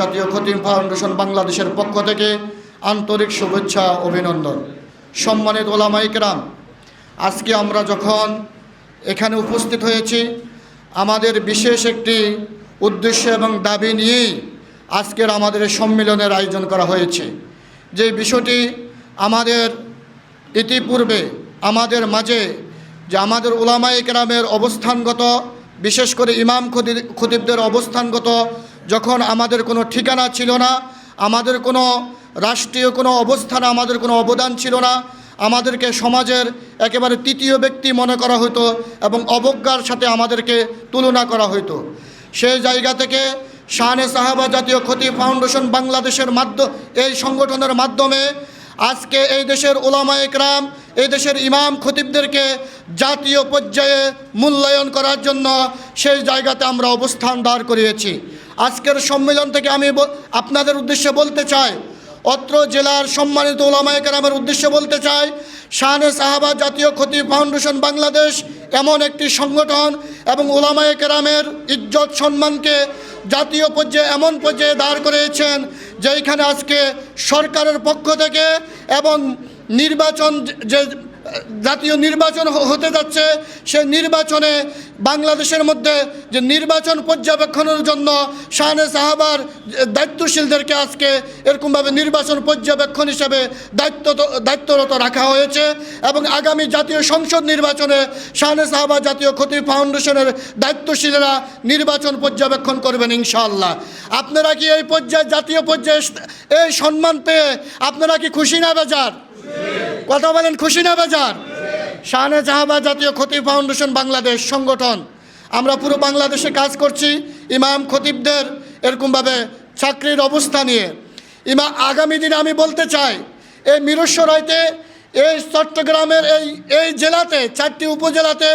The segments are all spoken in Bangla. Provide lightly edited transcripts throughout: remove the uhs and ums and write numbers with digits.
জাতীয় খতিম ফাউন্ডেশন বাংলাদেশের পক্ষ থেকে আন্তরিক শুভেচ্ছা অভিনন্দন। সম্মানিত ওলামায়ে কেরাম, আজকে আমরা যখন এখানে উপস্থিত হয়েছি আমাদের বিশেষ একটি উদ্দেশ্য এবং দাবি নিয়েই আজকের আমাদের সম্মেলনের আয়োজন করা হয়েছে। যে বিষয়টি আমাদের ইতিপূর্বে আমাদের মাঝে যে আমাদের ওলামায়ে কেরামের অবস্থানগত, বিশেষ করে ইমাম খতিবদের অবস্থানগত যখন আমাদের কোনো ঠিকানা ছিল না, আমাদের কোনো রাষ্ট্রীয় কোনো অবস্থানে আমাদের কোনো অবদান ছিল না, আমাদেরকে সমাজের একেবারে তৃতীয় ব্যক্তি মনে করা হতো এবং অবজ্ঞার সাথে আমাদেরকে তুলনা করা হতো। সেই জায়গা থেকে শানে সাহাবা জাতীয় খতিব ফাউন্ডেশন বাংলাদেশের এই সংগঠনের মাধ্যমে আজকে এই দেশের ওলামায়ে কেরাম, এই দেশের ইমাম খতিবদেরকে জাতীয় পর্যায়ে মূল্যায়ন করার জন্য সেই জায়গাতে আমরা অবস্থান দাঁড় করিয়েছি। আজকের সম্মেলন থেকে আমি আপনাদের উদ্দেশ্যে বলতে চাই, অত্র জেলার সম্মানিত ওলামায়ে কেরামের উদ্দেশ্যে বলতে চাই, শানে সাহাবা জাতীয় খতিব ফাউন্ডেশন বাংলাদেশ এমন একটি সংগঠন এবং ওলামায়ে কেরামের ইজ্জত সম্মানকে জাতীয় পর্যায়ে এমন পর্যায়ে দাঁড় করিয়েছেন যেখানে আজকে সরকারের পক্ষ থেকে এবং নির্বাচন যে জাতীয় নির্বাচন হতে যাচ্ছে, সে নির্বাচনে বাংলাদেশের মধ্যে যে নির্বাচন পর্যবেক্ষণের জন্য শানে সাহাবার দায়িত্বশীলদেরকে আজকে এরকমভাবে নির্বাচন পর্যবেক্ষণ হিসেবে দায়িত্বরত রাখা হয়েছে এবং আগামী জাতীয় সংসদ নির্বাচনে শানে সাহাবা জাতীয় খতিব ফাউন্ডেশনের দায়িত্বশীলেরা নির্বাচন পর্যবেক্ষণ করবেন ইনশাআল্লাহ। আপনারা কি এই পর্যায়ে জাতীয় পর্যায়ে এই সম্মান পেয়ে আপনারা কি খুশি না বেজার? কথা বলেন, খুশি না বেজার? শানে সাহাবা জাতীয় খতিব ফাউন্ডেশন বাংলাদেশ সংগঠন আমরা পুরো বাংলাদেশে কাজ করছি ইমাম খতিবদের এরকমভাবে চাকরির অবস্থা নিয়ে। আগামী দিনে আমি বলতে চাই, এই মিরসরাইতে, এই চট্টগ্রামের এই জেলাতে, 4টি উপজেলাতে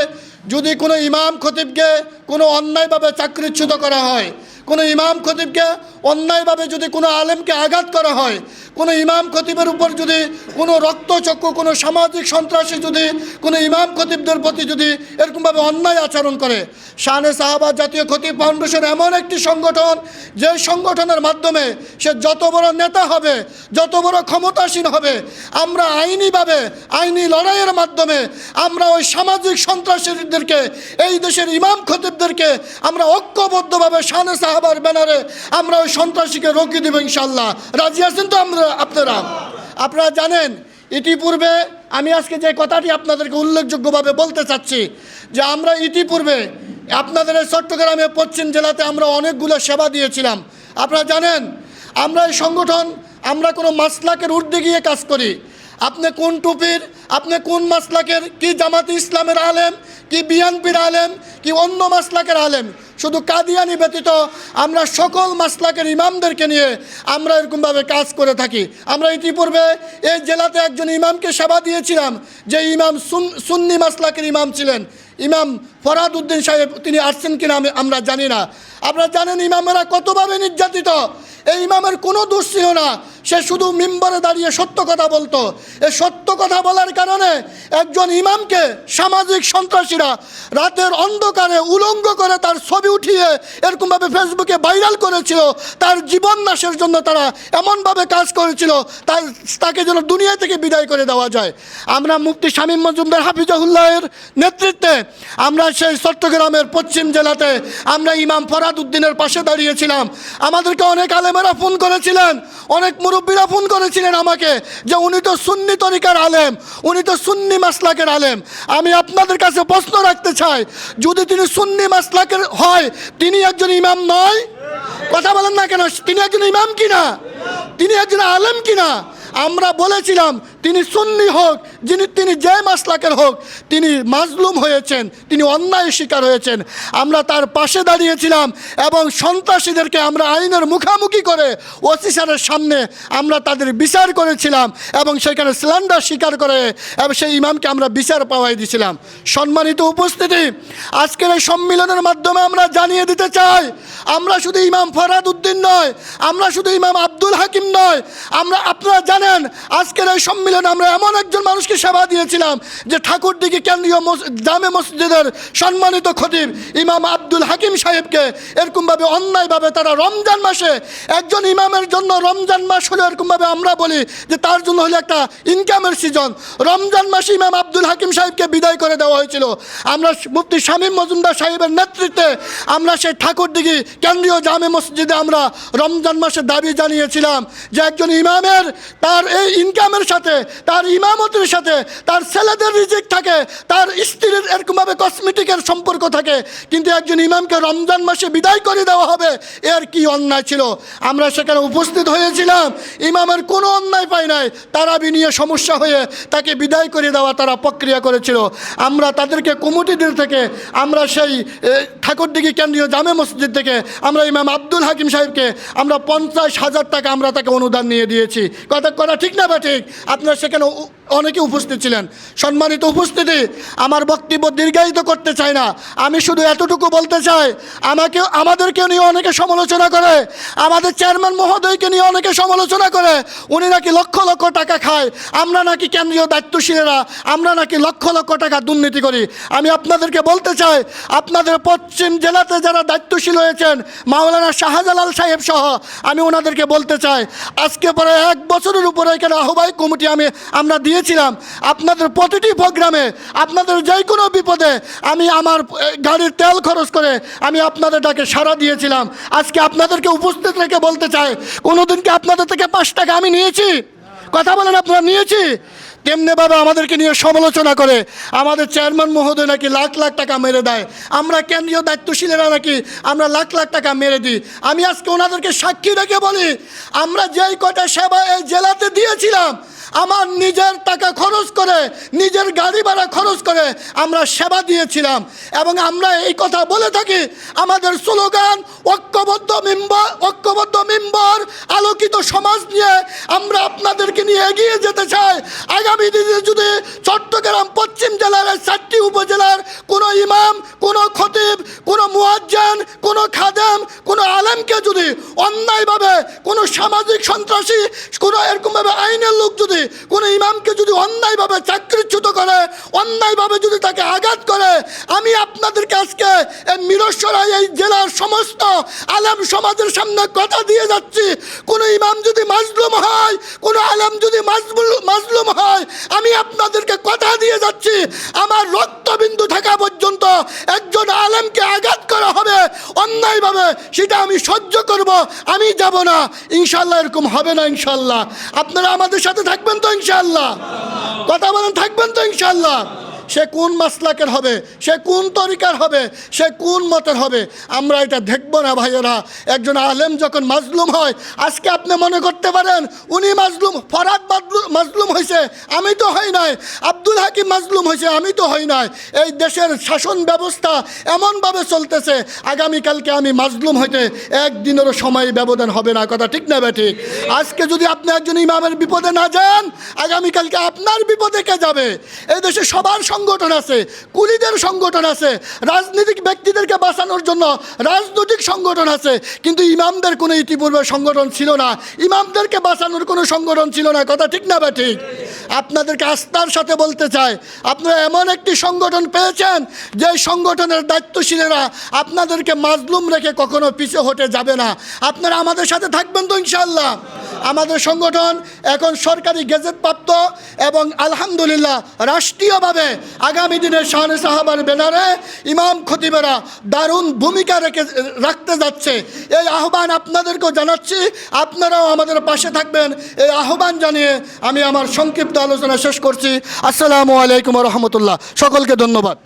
যদি কোনো ইমাম খতিবকে কোনো অন্যায়ভাবে চাকরিচ্যুত করা হয়, কোনো ইমাম খতিবকে অন্যায়ভাবে যদি কোনো আলেমকে আঘাত করা হয়, কোনো ইমাম খতিবের উপর যদি কোনো রক্তচক্ষু, কোনো সামাজিক সন্ত্রাসী যদি কোনো ইমাম খতিবদের প্রতি যদি এরকমভাবে অন্যায় আচরণ করে, শানে সাহাবা জাতীয় খতিব ফাউন্ডেশন এমন একটি সংগঠন যে সংগঠনের মাধ্যমে সে যত বড় নেতা হবে, যত বড় ক্ষমতাসীন হবে, আমরা আইনিভাবে আইনি লড়াইয়ের মাধ্যমে আমরা ওই সামাজিক সন্ত্রাসীদেরকে, এই দেশের ইমাম খতিবদেরকে আমরা ঐক্যবদ্ধভাবে শানে সাহাবার ব্যানারে আমরা ওই সন্ত্রাসীকে রুখিয়ে দেব ইনশাআল্লাহ। রাজি আছেন তো আপনারা জানেন, ইতিপূর্বে আমি আজকে যে কথাটি আপনাদেরকে উল্লেখযোগ্যভাবে বলতে চাচ্ছি যে আমরা ইতিপূর্বে আপনাদের এই চট্টগ্রামে পশ্চিম জেলাতে আমরা অনেকগুলো সেবা দিয়েছিলাম। আপনারা জানেন আমরা এই সংগঠন আমরা কোনো মাসলাকের ঊর্ধ্বে গিয়ে কাজ করি। আপনি কোন টুপির, আপনি কোন মাসলাকের, কি জামাতে ইসলামের আলেম, কি বিএনপির আলেম, কি অন্য মাসলাকের আলেম, শুধু কাদিয়ানি ব্যতীত আমরা সকল মাসলাকের ইমামদেরকে নিয়ে আমরা এরকমভাবে কাজ করে থাকি। আমরা ইতিপূর্বে এই জেলাতে একজন ইমামকে সেবা দিয়েছিলাম, যে ইমাম সুন্নি মাসলাকের ইমাম ছিলেন, ইমাম ফরহাদ উদ্দিন সাহেব। তিনি আসছেন কিনা আমরা জানি না। আপনারা জানেন ইমামেরা কতভাবে নির্যাতিত। এই ইমামের কোনো দোষ ছিল না, সে শুধু মিম্বরে দাঁড়িয়ে সত্য কথা বলতো। এই সত্য কথা বলার কারণে একজন ইমামকে সামাজিক সন্ত্রাসীরা রাতের অন্ধকারে উলঙ্গ করে তার ছবি উঠিয়ে এরকমভাবে ফেসবুকে ভাইরাল করেছিল। তার জীবন নাশের জন্য তারা এমনভাবে কাজ করেছিল তাকে যেন দুনিয়া থেকে বিদায় করে দেওয়া যায়। আমরা মুফতি শামীম মজুমদার হাফিজাহুল্লাহের নেতৃত্বে আমরা সেই চট্টগ্রামের পশ্চিম জেলাতে আমরা ইমাম ফরহাদ উদ্দিনের পাশে দাঁড়িয়েছিলাম। আমাদেরকে অনেক আলেমেরা ফোন করেছিলেন, অনেক মুরব্বীরা ফোন করেছিলেন আমাকে, যে উনি তো সুন্নি তরিকার আলেম, উনি তো সুন্নি মাসলাকের আলেম। আমি আপনাদের কাছে প্রশ্ন রাখতে চাই, যদি তিনি সুন্নি মাসলাকের হয়, তিনি একজন ইমাম নয়? কথা বলেন না কেন? তিনি একজন ইমাম কিনা? তিনি একজন আলেম কিনা? আমরা বলেছিলাম তিনি সুন্নি হোক, তিনি যে মাসলাকের হোক, তিনি মাজলুম হয়েছেন, তিনি অন্যায় শিকার হয়েছেন। আমরা তার পাশে দাঁড়িয়েছিলাম এবং সন্ত্রাসীদেরকে আমরা আইনের মুখামুখি করে ওসি স্যারের সামনে আমরা তাদের বিচার করেছিলাম এবং সেখানে স্ল্যান্ডার স্বীকার করে এবং সেই ইমামকে আমরা বিচার পাওয়াই দিয়েছিলাম। সম্মানিত উপস্থিতি, আজকের এই সম্মেলনের মাধ্যমে আমরা জানিয়ে দিতে চাই, আমরা শুধু ইমাম ফরহাদ উদ্দিন নয়, আমরা শুধু ইমাম আব্দুল হাকিম নয়, আপনারা জানেন আজকের এই সম্মেলন মিলনে আমরা এমন একজন মানুষকে সেবা দিয়েছিলাম যে ঠাকুরদিঘি কেন্দ্রীয় জামে মসজিদের সম্মানিত খতিব ইমাম আব্দুল হাকিম সাহেবকে এরকমভাবে অন্যায়ভাবে তারা রমজান মাসে, একজন ইমামের জন্য রমজান মাস হলে এরকমভাবে আমরা বলি যে তার জন্য হলো একটা ইনকামের সিজন, রমজান মাসে ইমাম আব্দুল হাকিম সাহেবকে বিদায় করে দেওয়া হয়েছিল। আমরা মুফতি শামীম মজুমদার সাহেবের নেতৃত্বে আমরা সেই ঠাকুরদিঘি কেন্দ্রীয় জামে মসজিদে আমরা রমজান মাসে দাবি জানিয়েছিলাম যে একজন ইমামের তার এই ইনকামের সাথে, তার ইমামতের সাথে তার ছেলেদের রিজিক থাকে, তার স্ত্রীর এরকমভাবে কসমেটিকের সম্পর্ক থাকে, কিন্তু একজন ইমামকে রমজান মাসে বিদায় করে দেওয়া হবে, এর কি অন্যায় ছিল? আমরা সেখানে উপস্থিত হয়েছিলাম, ইমামের কোনো অন্যায় পাই নাই, তারাবি নিয়ে সমস্যা হয়ে তাকে বিদায় করে দেওয়া তারা প্রক্রিয়া করেছিল। আমরা তাদেরকে কমিটিদের থেকে আমরা সেই ঠাকুরদিঘি কেন্দ্রীয় জামে মসজিদ থেকে আমরা ইমাম আব্দুল হাকিম সাহেবকে আমরা 50,000 টাকা আমরা তাকে অনুদান নিয়ে দিয়েছি। কথা ঠিক না বা ঠিক? আপনারা সেখানে অনেকে উপস্থিত ছিলেন। সম্মানিত উপস্থিতি, আমার বক্তব্য দীর্ঘায়িত করতে চাই না, আমি শুধু এতটুকু বলতে চাই, আমাদেরকে নিয়ে অনেকে সমালোচনা করে, আমাদের চেয়ারম্যান মহোদয়কে নিয়ে অনেকে সমালোচনা করে, উনি নাকি লক্ষ লক্ষ টাকা খায়, আমরা নাকি কেন্দ্রীয় দায়িত্বশীলেরা আমরা নাকি লক্ষ লক্ষ টাকা দুর্নীতি করি। আমি আপনাদেরকে বলতে চাই, আপনাদের পশ্চিম জেলাতে যারা দায়িত্বশীল হয়েছেন মাওলানা শাহজালাল সাহেব সহ, আমি ওনাদেরকে বলতে চাই, আজকে পরে 1 বছরের উপরে এখানে আহ্বায়ক কমিটি আমরা দিয়েছিলাম। আপনাদের প্রতিটি প্রোগ্রামে, আপনাদের যে কোনো বিপদে আমি আমার গাড়ির তেল খরচ করে আমি আপনাদের ডাকে সাড়া দিয়েছিলাম। আজকে আপনাদেরকে উপস্থিত রেখে বলতে চাই, কোনোদিন কি আপনাদের থেকে 5 টাকা আমি নিয়েছি? কথা বলেন, আপনারা নিয়েছি? তেমনিভাবে আমাদেরকে নিয়ে সমালোচনা করে, আমাদের চেয়ারম্যান মহোদয় নাকি লাখ লাখ টাকা মেরে দেয়, আমরা কেন্দ্রীয় দায়িত্বশীলেরা নাকি আমরা লাখ লাখ টাকা মেরে দিই। আমি আজকে ওনাদেরকে সাক্ষী রেখে বলি, আমরা যেই কটা সেবা এই জেলাতে দিয়েছিলাম, আমার নিজের টাকা খরচ করে, নিজের গাড়ি ভাড়া খরচ করে আমরা সেবা দিয়েছিলাম। এবং আমরা এই কথা বলে থাকি, আমাদের স্লোগান ঐক্যবদ্ধ মিম্বর আলোকিত সমাজ নিয়ে আমরা আপনাদেরকে নিয়ে এগিয়ে যেতে চাই। আগামী দিনে যদি চট্টগ্রাম পশ্চিম জেলার 4টি উপজেলার কোনো ইমাম, কোনো খতিব, কোনো মুয়াজ্জিন, কোনো খাদেম, কোনো আলেমকে যদি অন্যায়ভাবে কোনো সামাজিক সন্ত্রাসী, কোনো এরকমভাবে আইনের লোক যদি কোনো ইমামকে যদি অন্যায়ভাবে চাকরিচ্যুত করে, অন্যায়ভাবে যদি তাকে আঘাত করে, আমি আপনাদেরকে আজকে এই মিরসরাই এই জেলার সমস্ত আলেম সমাজের সামনে কথা দিয়ে যাচ্ছি, কোনো ইমাম যদি মাজলুম হয়, কোনো আলেম যদি মাজলুম হয়, আমি আপনাদেরকে কথা দিয়ে যাচ্ছি, আমার রক্তবিন্দু থাকা পর্যন্ত একজন আলেমকে আঘাত করা হবে অন্যায়ভাবে, সেটা আমি সহ্য করব, আমি যাব না। ইনশাল্লাহ এরকম হবে না। ইনশাল্লাহ আপনারা আমাদের সাথে থাকবেন তো? ইনশাল্লাহ কথা বলেন, থাকবেন তো? ইনশাল্লাহ সে কোন মাসলাকের হবে, সে কোন তরিকার হবে, সে কোন মতের হবে, আমরা এটা দেখব না ভাইয়েরা। একজন আলেম যখন মাজলুম হয়, আজকে আপনি মনে করতে পারেন উনি মাজলুম, ফরহাদ মাজলুম হয়েছে, আমি তো হই নাই, আব্দুল হাকিম মাজলুম হয়েছে, আমি তো হই নাই। এই দেশের শাসন ব্যবস্থা এমনভাবে চলতেছে, আগামীকালকে আমি মাজলুম হইতে একদিনেরও সময় ব্যবধান হবে না। কথা ঠিক না ঠিক? আজকে যদি আপনি একজন ইমামের বিপদে না যান, আগামীকালকে আপনার বিপদে কে যাবে? এই দেশে সবার সংগঠন আছে, কুলিদের সংগঠন আছে, রাজনৈতিক ব্যক্তিদেরকে বাঁচানোর জন্য রাজনৈতিক সংগঠন আছে, কিন্তু ইমামদের কোনো ইতিপূর্বে সংগঠন ছিল না, ইমামদেরকে বাঁচানোর কোনো সংগঠন ছিল না। কথা ঠিক না ঠিক? আপনাদেরকে আস্থার সাথে বলতে চাই, আপনারা এমন একটি সংগঠন পেয়েছেন যে সংগঠনের দায়িত্বশীলেরা আপনাদেরকে মাজলুম রেখে কখনো পিছু হটে যাবে না। আপনারা আমাদের সাথে থাকবেন তো? ইনশাআল্লাহ আমাদের সংগঠন এখন সরকারি গেজেট প্রাপ্ত এবং আলহামদুলিল্লাহ রাষ্ট্রীয়ভাবে আগামী দিনে শানে সাহাবার ব্যানারে ইমাম খতিবেরা দারুণ ভূমিকা রাখতে যাচ্ছে। এই আহ্বান আপনাদেরকেও জানাচ্ছি, আপনারাও আমাদের পাশে থাকবেন এই আহ্বান জানিয়ে আমি আমার সংক্ষিপ্ত আলোচনা শেষ করছি। আসসালামু আলাইকুম ওয়া রাহমাতুল্লাহ। সকলকে ধন্যবাদ।